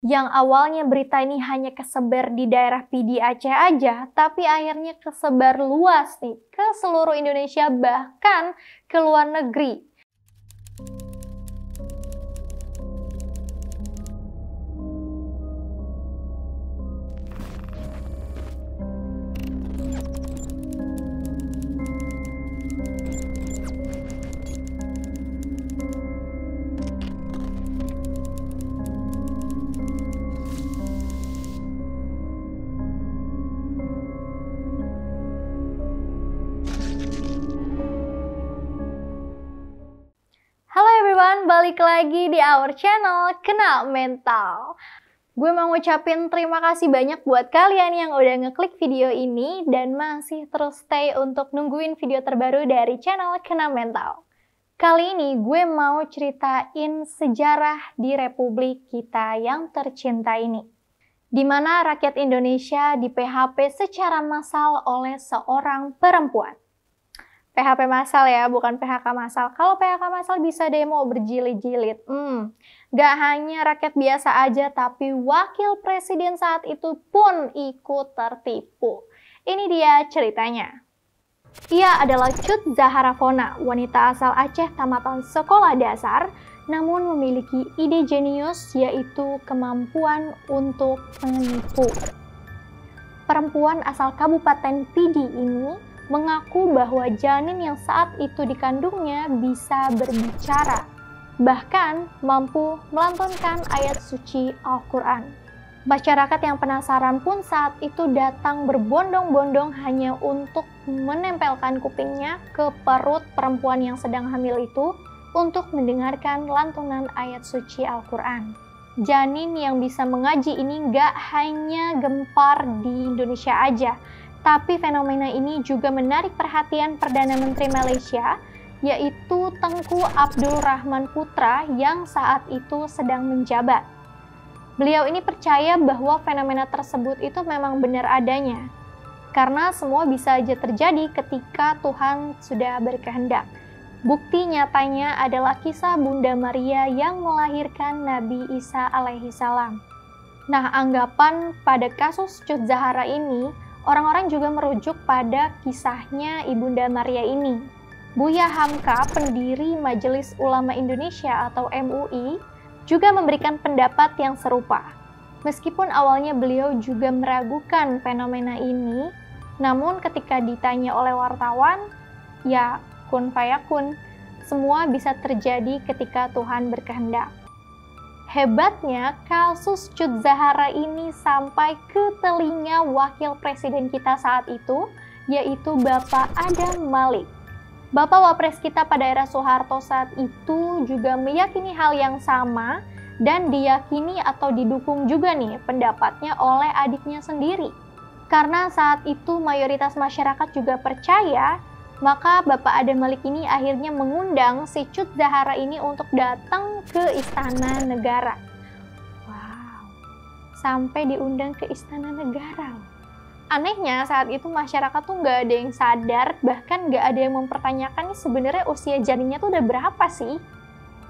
Yang awalnya berita ini hanya kesebar di daerah PD Aceh aja, tapi akhirnya kesebar luas nih ke seluruh Indonesia, bahkan ke luar negeri. Halo everyone, balik lagi di our channel Kena Mental. Gue mau ngucapin terima kasih banyak buat kalian yang udah ngeklik video ini dan masih terus stay untuk nungguin video terbaru dari channel Kena Mental. Kali ini gue mau ceritain sejarah di Republik kita yang tercinta ini, di mana rakyat Indonesia di PHP secara massal oleh seorang perempuan. PHP massal ya, bukan PHK massal. Kalau PHK massal bisa demo berjilid-jilid. Gak hanya rakyat biasa aja, tapi wakil presiden saat itu pun ikut tertipu. Ini dia ceritanya. Ia adalah Cut Zahara Fona, wanita asal Aceh tamatan sekolah dasar, namun memiliki ide jenius yaitu kemampuan untuk menipu. Perempuan asal Kabupaten Pidi ini mengaku bahwa janin yang saat itu dikandungnya bisa berbicara, bahkan mampu melantunkan ayat suci Al-Quran. Masyarakat yang penasaran pun saat itu datang berbondong-bondong hanya untuk menempelkan kupingnya ke perut perempuan yang sedang hamil itu untuk mendengarkan lantunan ayat suci Al-Quran. Janin yang bisa mengaji ini gak hanya gempar di Indonesia aja, tapi fenomena ini juga menarik perhatian Perdana Menteri Malaysia, yaitu Tengku Abdul Rahman Putra yang saat itu sedang menjabat. Beliau ini percaya bahwa fenomena tersebut itu memang benar adanya, karena semua bisa aja terjadi ketika Tuhan sudah berkehendak. Bukti nyatanya adalah kisah Bunda Maria yang melahirkan Nabi Isa alaihi salam. Nah, anggapan pada kasus Cut Zahara ini, orang-orang juga merujuk pada kisahnya Ibunda Maria ini. Buya Hamka, pendiri Majelis Ulama Indonesia atau MUI, juga memberikan pendapat yang serupa. Meskipun awalnya beliau juga meragukan fenomena ini, namun ketika ditanya oleh wartawan, ya kun fayakun, semua bisa terjadi ketika Tuhan berkehendak. Hebatnya, kasus Cut Zahara ini sampai ke telinga wakil presiden kita saat itu, yaitu Bapak Adam Malik. Bapak Wapres kita pada era Soeharto saat itu juga meyakini hal yang sama dan diyakini atau didukung juga nih pendapatnya oleh adiknya sendiri. Karena saat itu mayoritas masyarakat juga percaya, maka Bapak Adam Malik ini akhirnya mengundang si Cut Zahara ini untuk datang ke Istana Negara. Wow, sampai diundang ke Istana Negara. Anehnya saat itu masyarakat tuh nggak ada yang sadar, bahkan nggak ada yang mempertanyakan nih sebenarnya usia janinnya tuh udah berapa sih?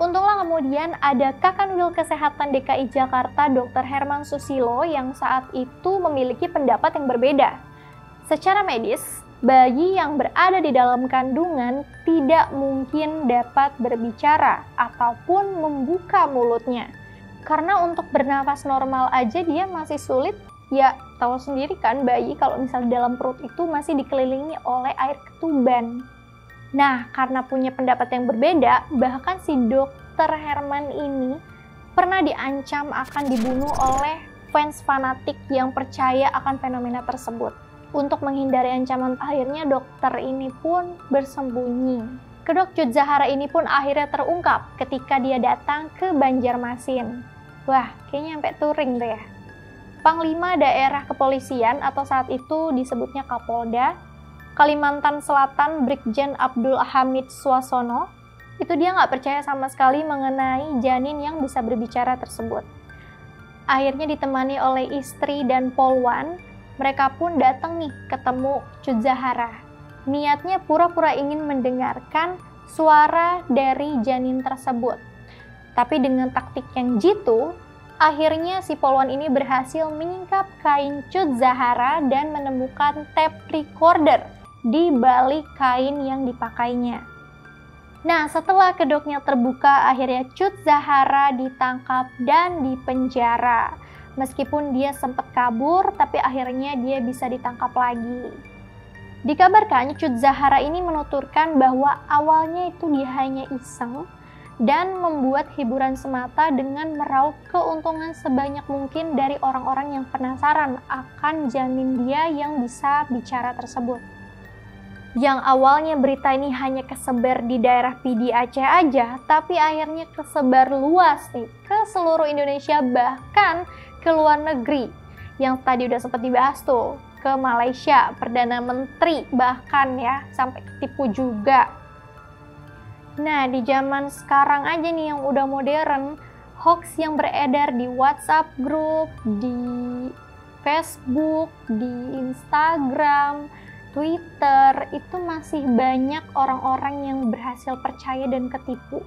Untunglah kemudian ada Kakanwil Kesehatan DKI Jakarta Dr. Herman Susilo yang saat itu memiliki pendapat yang berbeda. Secara medis, bayi yang berada di dalam kandungan tidak mungkin dapat berbicara ataupun membuka mulutnya. Karena untuk bernafas normal aja dia masih sulit, ya tahu sendiri kan bayi kalau misalnya dalam perut itu masih dikelilingi oleh air ketuban. Nah, karena punya pendapat yang berbeda, bahkan si Dr. Herman ini pernah diancam akan dibunuh oleh fans fanatik yang percaya akan fenomena tersebut. Untuk menghindari ancaman, akhirnya dokter ini pun bersembunyi. Kedok Cut Zahara ini pun akhirnya terungkap ketika dia datang ke Banjarmasin. Wah, kayaknya sampai touring tuh ya. Panglima Daerah Kepolisian atau saat itu disebutnya Kapolda, Kalimantan Selatan Brigjen Abdul Hamid Swasono, itu dia nggak percaya sama sekali mengenai janin yang bisa berbicara tersebut. Akhirnya ditemani oleh istri dan polwan, mereka pun datang nih ketemu Cut Zahara. Niatnya pura-pura ingin mendengarkan suara dari janin tersebut. Tapi dengan taktik yang jitu, akhirnya si polwan ini berhasil menyingkap kain Cut Zahara dan menemukan tape recorder di balik kain yang dipakainya. Nah, setelah kedoknya terbuka, akhirnya Cut Zahara ditangkap dan dipenjara. Meskipun dia sempat kabur, tapi akhirnya dia bisa ditangkap lagi. Dikabarkan Cut Zahara ini menuturkan bahwa awalnya itu dia hanya iseng dan membuat hiburan semata dengan meraup keuntungan sebanyak mungkin dari orang-orang yang penasaran akan janin dia yang bisa bicara tersebut. Yang awalnya berita ini hanya kesebar di daerah PD Aceh aja, tapi akhirnya kesebar luas nih ke seluruh Indonesia, bahkan ke luar negeri. Yang tadi udah sempat dibahas tuh, ke Malaysia, Perdana Menteri bahkan ya, sampai ketipu juga. Nah, di zaman sekarang aja nih yang udah modern, hoax yang beredar di WhatsApp group, di Facebook, di Instagram, Twitter, itu masih banyak orang-orang yang berhasil percaya dan ketipu.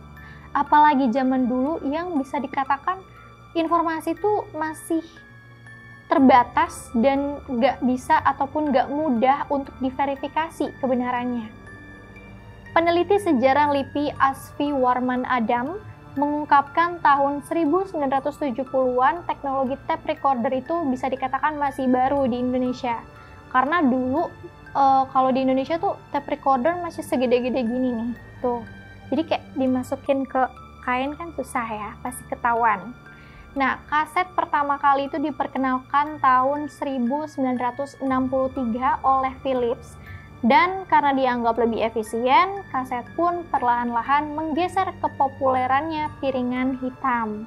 Apalagi zaman dulu yang bisa dikatakan informasi itu masih terbatas dan nggak bisa ataupun nggak mudah untuk diverifikasi kebenarannya. Peneliti sejarah LIPI Asfi Warman Adam mengungkapkan tahun 1970-an teknologi tape recorder itu bisa dikatakan masih baru di Indonesia. Karena dulu kalau di Indonesia tuh tape recorder masih segede-gede gini nih, tuh. Jadi kayak dimasukin ke kain kan susah ya, pasti ketahuan. Nah, kaset pertama kali itu diperkenalkan tahun 1963 oleh Philips, dan karena dianggap lebih efisien, kaset pun perlahan-lahan menggeser kepopulerannya piringan hitam.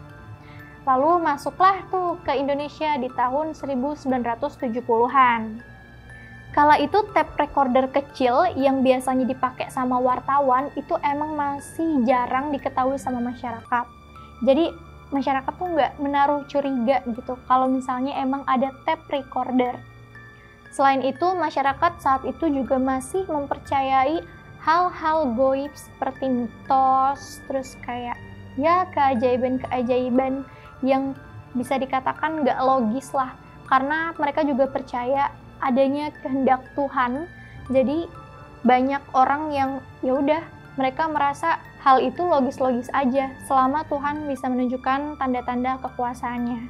Lalu masuklah tuh ke Indonesia di tahun 1970-an. Kala itu tape recorder kecil yang biasanya dipakai sama wartawan itu emang masih jarang diketahui sama masyarakat. Jadi masyarakat tuh nggak menaruh curiga gitu kalau misalnya emang ada tape recorder. Selain itu, masyarakat saat itu juga masih mempercayai hal-hal goib seperti mitos, terus kayak ya keajaiban-keajaiban yang bisa dikatakan nggak logis lah, karena mereka juga percaya adanya kehendak Tuhan. Jadi banyak orang yang ya udah mereka merasa hal itu logis-logis aja selama Tuhan bisa menunjukkan tanda-tanda kekuasaannya.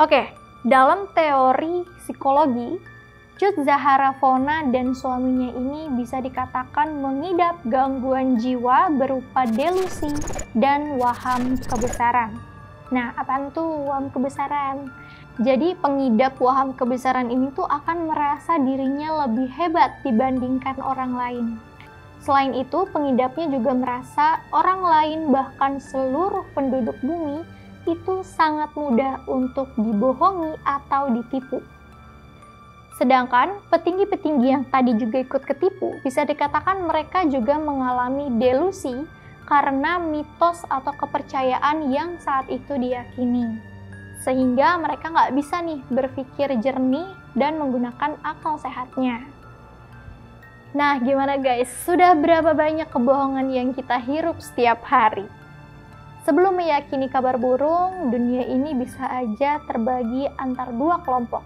Oke, dalam teori psikologi, Cut Zahara Fona dan suaminya ini bisa dikatakan mengidap gangguan jiwa berupa delusi dan waham kebesaran. Nah, apaan tuh waham kebesaran? Jadi pengidap waham kebesaran ini tuh akan merasa dirinya lebih hebat dibandingkan orang lain. Selain itu, pengidapnya juga merasa orang lain bahkan seluruh penduduk bumi itu sangat mudah untuk dibohongi atau ditipu. Sedangkan petinggi-petinggi yang tadi juga ikut ketipu, bisa dikatakan mereka juga mengalami delusi karena mitos atau kepercayaan yang saat itu diyakini. Sehingga mereka nggak bisa nih berpikir jernih dan menggunakan akal sehatnya. Nah, gimana guys? Sudah berapa banyak kebohongan yang kita hirup setiap hari? Sebelum meyakini kabar burung, dunia ini bisa aja terbagi antar dua kelompok.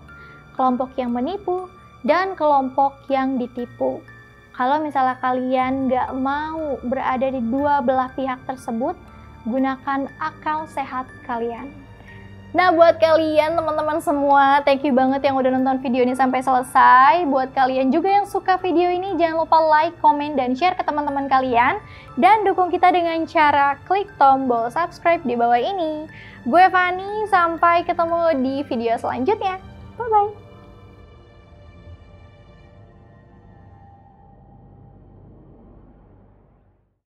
Kelompok yang menipu dan kelompok yang ditipu. Kalau misalnya kalian nggak mau berada di dua belah pihak tersebut, gunakan akal sehat kalian. Nah, buat kalian teman-teman semua, thank you banget yang udah nonton video ini sampai selesai. Buat kalian juga yang suka video ini, jangan lupa like, komen, dan share ke teman-teman kalian. Dan dukung kita dengan cara klik tombol subscribe di bawah ini. Gue Fani, sampai ketemu di video selanjutnya. Bye-bye.